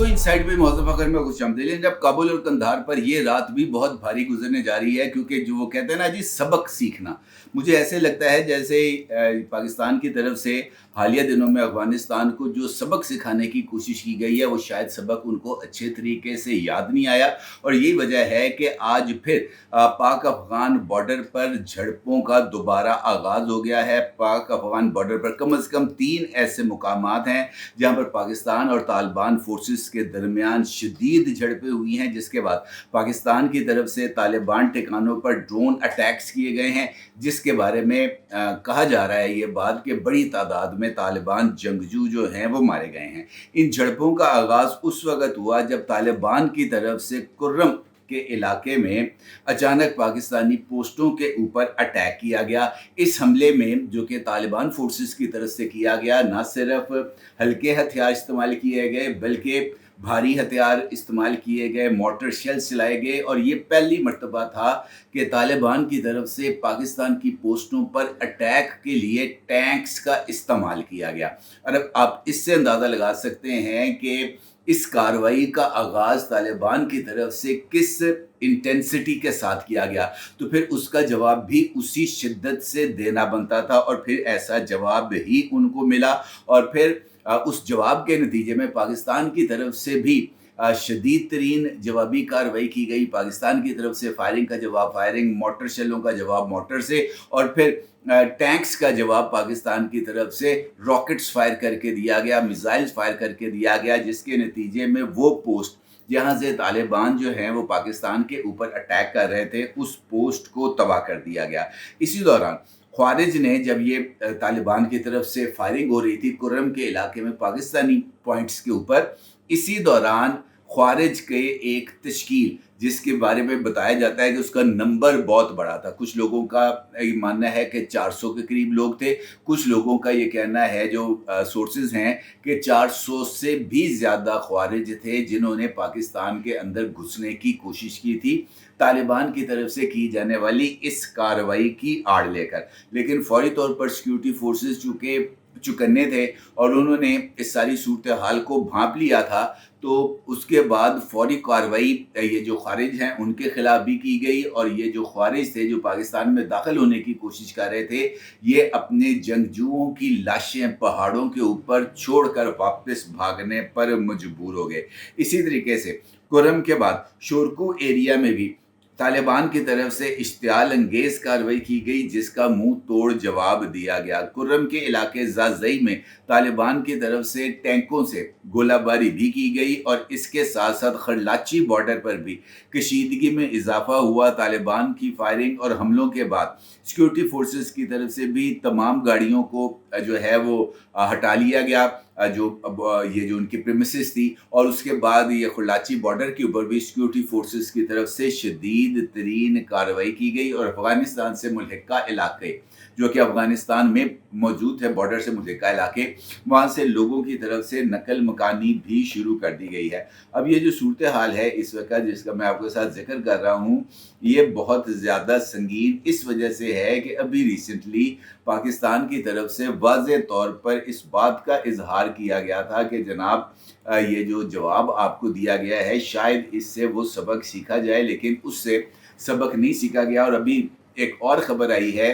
दोस्तों इनसाइड पे मौज़ूफ़ फ़ख़र में खुशामदीद। लेकिन जब काबुल और कंधार पर ये रात भी बहुत भारी गुजरने जा रही है, क्योंकि जो वो कहते हैं ना जी, सबक सीखना। मुझे ऐसे लगता है जैसे पाकिस्तान की तरफ से हालिया दिनों में अफ़गानिस्तान को जो सबक सिखाने की कोशिश की गई है, वो शायद सबक उनको अच्छे तरीके से याद नहीं आया। और यही वजह है कि आज फिर पाक अफ़गान बॉर्डर पर झड़पों का दोबारा आगाज़ हो गया है। पाक अफ़गान बॉर्डर पर कम से कम 3 ऐसे मुकामात हैं जहाँ पर पाकिस्तान और तालिबान फोर्सेस के दरमियान शदीद झड़पें हुई हैं, जिसके बाद पाकिस्तान की तरफ से तालिबान ठिकानों पर ड्रोन अटैक्स किए गए हैं, जिसके बारे में कहा जा रहा है ये बात कि बड़ी तादाद में तालिबान जंगजू जो हैं वो मारे गए हैं। इन झड़पों का आगाज़ उस वक़्त हुआ जब तालिबान की तरफ से कुर्रम के इलाके में अचानक पाकिस्तानी पोस्टों के ऊपर अटैक किया गया। इस हमले में जो कि तालिबान फोर्सेस की तरफ से किया गया, ना सिर्फ हल्के हथियार इस्तेमाल किए गए बल्कि भारी हथियार इस्तेमाल किए गए, मोर्टर शेल्स चलाए गए। और ये पहली मर्तबा था कि तालिबान की तरफ से पाकिस्तान की पोस्टों पर अटैक के लिए टैंक्स का इस्तेमाल किया गया। और अब आप इससे अंदाज़ा लगा सकते हैं कि इस कार्रवाई का आगाज़ तालिबान की तरफ से किस इंटेंसिटी के साथ किया गया, तो फिर उसका जवाब भी उसी शिद्दत से देना बनता था। और फिर ऐसा जवाब ही उनको मिला। और फिर उस जवाब के नतीजे में पाकिस्तान की तरफ से भी शदीद तरीन जवाबी कार्रवाई की गई। पाकिस्तान की तरफ से फायरिंग का जवाब फायरिंग, मोटर शेलों का जवाब मोटर से, और फिर टैंक्स का जवाब पाकिस्तान की तरफ से रॉकेट्स फायर करके दिया गया, मिसाइल्स फायर करके दिया गया, जिसके नतीजे में वो पोस्ट जहाँ से तालिबान जो हैं वो पाकिस्तान के ऊपर अटैक कर रहे थे, उस पोस्ट को तबाह कर दिया गया। इसी दौरान ख्वारिज ने, जब ये तालिबान की तरफ से फायरिंग हो रही थी कुर्रम के इलाके में पाकिस्तानी पॉइंट्स के ऊपर, इसी दौरान ख्वारिज के एक तश्कील, जिसके बारे में बताया जाता है कि उसका नंबर बहुत बड़ा था। कुछ लोगों का ये मानना है कि 400 के करीब लोग थे, कुछ लोगों का ये कहना है जो सोर्सेज हैं कि 400 से भी ज़्यादा ख्वारिज थे जिन्होंने पाकिस्तान के अंदर घुसने की कोशिश की थी तालिबान की तरफ से की जाने वाली इस कार्रवाई की आड़ लेकर। लेकिन फौरी तौर पर सिक्योरिटी फोर्सेस चूँकि चुकन्ने थे और उन्होंने इस सारी सूरत हाल को भांप लिया था, तो उसके बाद फौरी कार्रवाई ये जो ख़ारिज हैं उनके ख़िलाफ़ भी की गई। और ये जो ख़ारिज थे जो पाकिस्तान में दाखिल होने की कोशिश कर रहे थे, ये अपने जंगजुओं की लाशें पहाड़ों के ऊपर छोड़कर वापस भागने पर मजबूर हो गए। इसी तरीके से कुर्रम के बाद शोरकू एरिया में भी तालिबान की तरफ से इश्तियाल अंगेज़ कार्रवाई की गई, जिसका मुंह तोड़ जवाब दिया गया। कुर्रम के इलाके ज़ाज़ई में तालिबान की तरफ से टैंकों से गोलाबारी भी की गई और इसके साथ साथ खरलाची बॉर्डर पर भी कशीदगी में इजाफा हुआ। तालिबान की फायरिंग और हमलों के बाद सिक्योरिटी फोर्सेस की तरफ से भी तमाम गाड़ियों को जो है वो हटा लिया गया, ये जो उनकी प्रीमिसेस थी। और उसके बाद ये खरलाची बॉर्डर के ऊपर भी सिक्योरिटी फोर्सेस की तरफ से शदीद तरीन कार्रवाई की गई और अफ़गानिस्तान से मुल्हिका इलाके जो कि अफ़गानिस्तान में मौजूद है, बॉर्डर से मुल्हिका इलाके, वहाँ से लोगों की तरफ से नकल मकानी भी शुरू कर दी गई है। अब ये जो सूरत हाल है इस वक्त जिसका मैं आपके साथ जिक्र कर रहा हूँ, ये बहुत ज़्यादा संगीन इस वजह से है कि अभी रिसेंटली पाकिस्तान की तरफ से वाज़े तौर पर इस बात का इजहार किया गया था कि जनाब ये जो जवाब आपको दिया गया है शायद इससे वो सबक सीखा जाए, लेकिन उससे सबक नहीं सीखा गया। और अभी एक और ख़बर आई है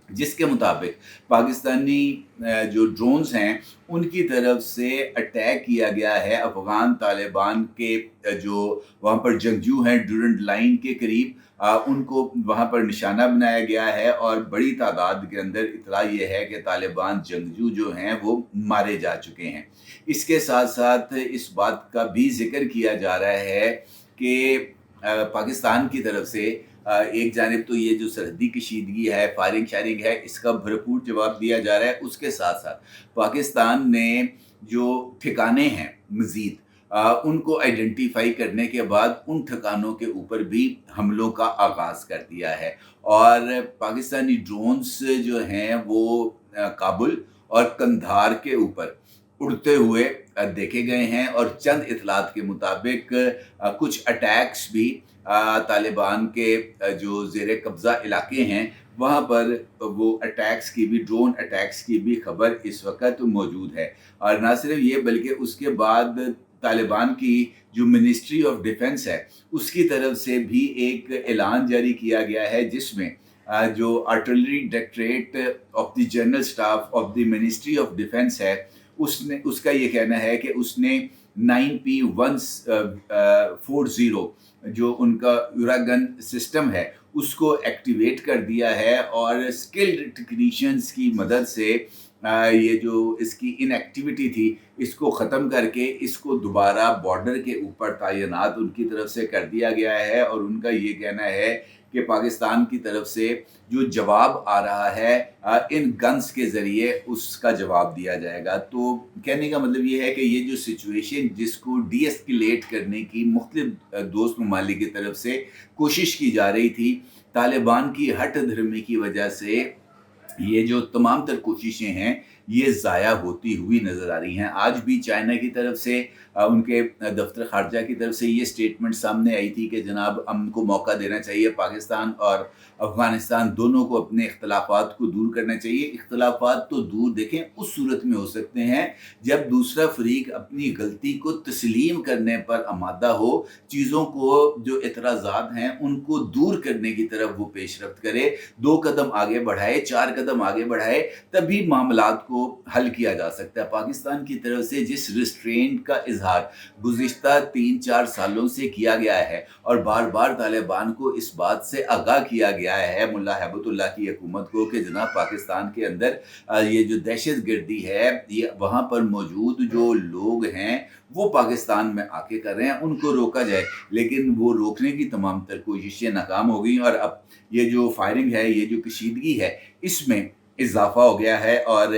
जिसके मुताबिक पाकिस्तानी जो ड्रोन्स हैं उनकी तरफ से अटैक किया गया है अफ़गान तालिबान के जो वहाँ पर जंगजू हैं ड्यूरेंट लाइन के करीब, उनको वहाँ पर निशाना बनाया गया है। और बड़ी तादाद के अंदर इतला ये है कि तालिबान जंगजू जो हैं वो मारे जा चुके हैं। इसके साथ साथ इस बात का भी जिक्र किया जा रहा है कि पाकिस्तान की तरफ से एक जानिब तो ये जो सरहदी कशीदगी है, फायरिंग शायरिंग है, इसका भरपूर जवाब दिया जा रहा है। उसके साथ साथ पाकिस्तान ने जो ठिकाने हैं मज़ीद उनको आइडेंटिफाई करने के बाद उन ठिकानों के ऊपर भी हमलों का आगाज़ कर दिया है। और पाकिस्तानी ड्रोन्स जो हैं वो काबुल और कंधार के ऊपर उड़ते हुए देखे गए हैं। और चंद इतलात के मुताबिक कुछ अटैक्स भी तालिबान के जो ज़ेरे कब्ज़ा इलाके हैं वहाँ पर वो अटैक्स की भी, ड्रोन अटैक्स की भी खबर इस वक्त मौजूद है। और ना सिर्फ ये बल्कि उसके बाद तालिबान की जो मिनिस्ट्री ऑफ डिफेंस है उसकी तरफ से भी एक ऐलान जारी किया गया है, जिसमें जो artillery directorate of the general staff of the ministry of defence है उसका ये कहना है कि उसने 9P140 जो उनका यूरागन सिस्टम है उसको एक्टिवेट कर दिया है, और स्किल्ड टेक्नीशियंस की मदद से ये जो इसकी इनएक्टिविटी थी इसको ख़त्म करके इसको दोबारा बॉर्डर के ऊपर तैनात उनकी तरफ से कर दिया गया है। और उनका ये कहना है कि पाकिस्तान की तरफ से जो जवाब आ रहा है इन गन्स के ज़रिए उसका जवाब दिया जाएगा। तो कहने का मतलब ये है कि ये जो सिचुएशन जिसको डीएस्केलेट करने की मुख्तलिफ दोस्त ममालिक की तरफ से कोशिश की जा रही थी, तालिबान की हट धर्मी की वजह से ये जो तमाम तर कोशिशें हैं ये ज़ाया होती हुई नज़र आ रही हैं। आज भी चाइना की तरफ से उनके दफ्तर खारजा की तरफ से ये स्टेटमेंट सामने आई थी कि जनाब हमको मौका देना चाहिए, पाकिस्तान और अफ़गानिस्तान दोनों को अपने इख्तलाफात को दूर करना चाहिए। इख्तलाफात तो दूर देखें उस सूरत में हो सकते हैं जब दूसरा फरीक अपनी गलती को तस्लीम करने पर आमादा हो, चीज़ों को जो एतराज़ात हैं उनको दूर करने की तरफ वो पेशरफ्त करे, 2 कदम आगे बढ़ाए, 4 कदम आगे बढ़ाए, तभी मामलात को हल किया जा सकता है। पाकिस्तान की तरफ से जिस रिस्ट्रेंट का इजहार गुज़िश्ता 3-4 सालों से किया गया है और बार बार तालिबान को इस बात से आगाह किया गया है मुल्ला हैबतुल्लाह की हुकूमत को कि जनाब पाकिस्तान के अंदर ये जो दहशत गर्दी है ये वहाँ पर मौजूद जो लोग हैं वो पाकिस्तान में आके कर रहे हैं, उनको रोका जाए, लेकिन वो रोकने की तमाम तर कोशिशें नाकाम हो गई। और अब ये जो फायरिंग है, ये जो कशीदगी है, इसमें इजाफा हो गया है और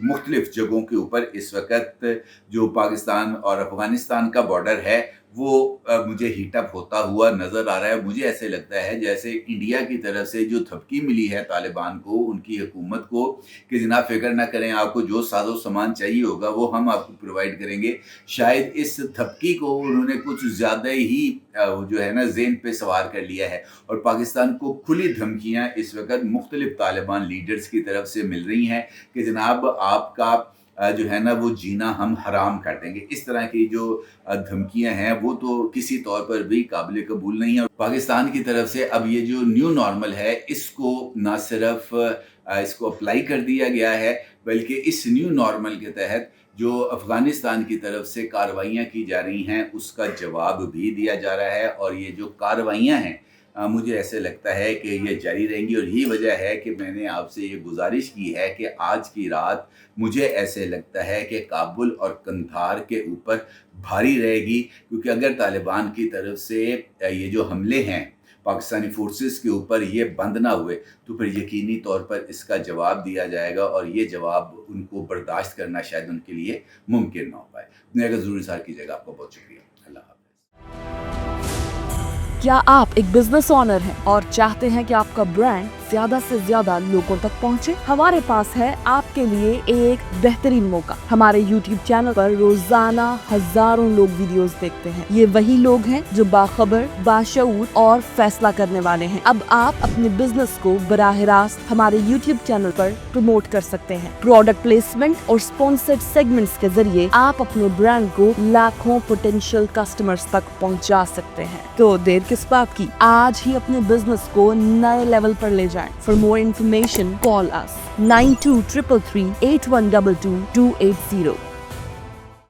मुख्तलिफ जगहों के ऊपर इस वक्त जो पाकिस्तान और अफ़गानिस्तान का बॉर्डर है वो मुझे हीटअप होता हुआ नज़र आ रहा है। मुझे ऐसे लगता है जैसे इंडिया की तरफ से जो धमकी मिली है तालिबान को, उनकी हुकूमत को, कि जनाब फ़िक्र ना करें, आपको जो साजो सामान चाहिए होगा वो हम आपको प्रोवाइड करेंगे। शायद इस धमकी को उन्होंने कुछ ज़्यादा ही जो है ना ज़हन पे सवार कर लिया है और पाकिस्तान को खुली धमकियाँ इस वक्त मुख्तलिफ तालिबान लीडर्स की तरफ से मिल रही हैं कि जनाब आपका जो है ना वो जीना हम हराम कर देंगे। इस तरह की जो धमकियां हैं वो तो किसी तौर पर भी काबिल कबूल नहीं है। पाकिस्तान की तरफ से अब ये जो न्यू नॉर्मल है इसको ना सिर्फ इसको अप्लाई कर दिया गया है, बल्कि इस न्यू नॉर्मल के तहत जो अफ़गानिस्तान की तरफ से कार्रवाइयाँ की जा रही हैं उसका जवाब भी दिया जा रहा है। और ये जो कार्रवाइयाँ हैं मुझे ऐसे लगता है कि ये जारी रहेंगी और यही वजह है कि मैंने आपसे ये गुजारिश की है कि आज की रात मुझे ऐसे लगता है कि काबुल और कंधार के ऊपर भारी रहेगी, क्योंकि अगर तालिबान की तरफ से ये जो हमले हैं पाकिस्तानी फोर्सेस के ऊपर ये बंद ना हुए तो फिर यकीनी तौर पर इसका जवाब दिया जाएगा और ये जवाब उनको बर्दाश्त करना शायद उनके लिए मुमकिन ना हो पाए। अपने अगर ज़रूर इज़हार कीजिएगा। आपका बहुत शुक्रिया। अल्लाह हाफ़िज़। क्या आप एक बिजनेस ओनर हैं और चाहते हैं कि आपका ब्रांड ज्यादा से ज्यादा लोगों तक पहुंचे? हमारे पास है आपके लिए एक बेहतरीन मौका। हमारे YouTube चैनल पर रोजाना हजारों लोग वीडियोस देखते हैं। ये वही लोग हैं जो बाखबर, बाशऊर और फैसला करने वाले हैं। अब आप अपने बिजनेस को बराह रास्त हमारे YouTube चैनल पर प्रमोट कर सकते हैं। प्रोडक्ट प्लेसमेंट और स्पॉन्सर्ड सेगमेंट्स के जरिए आप अपने ब्रांड को लाखों पोटेंशियल कस्टमर्स तक पहुंचा सकते हैं। तो देर किस बात की, आज ही अपने बिजनेस को नए लेवल पर ले जाएं। For more information, call us 9233 8122 280.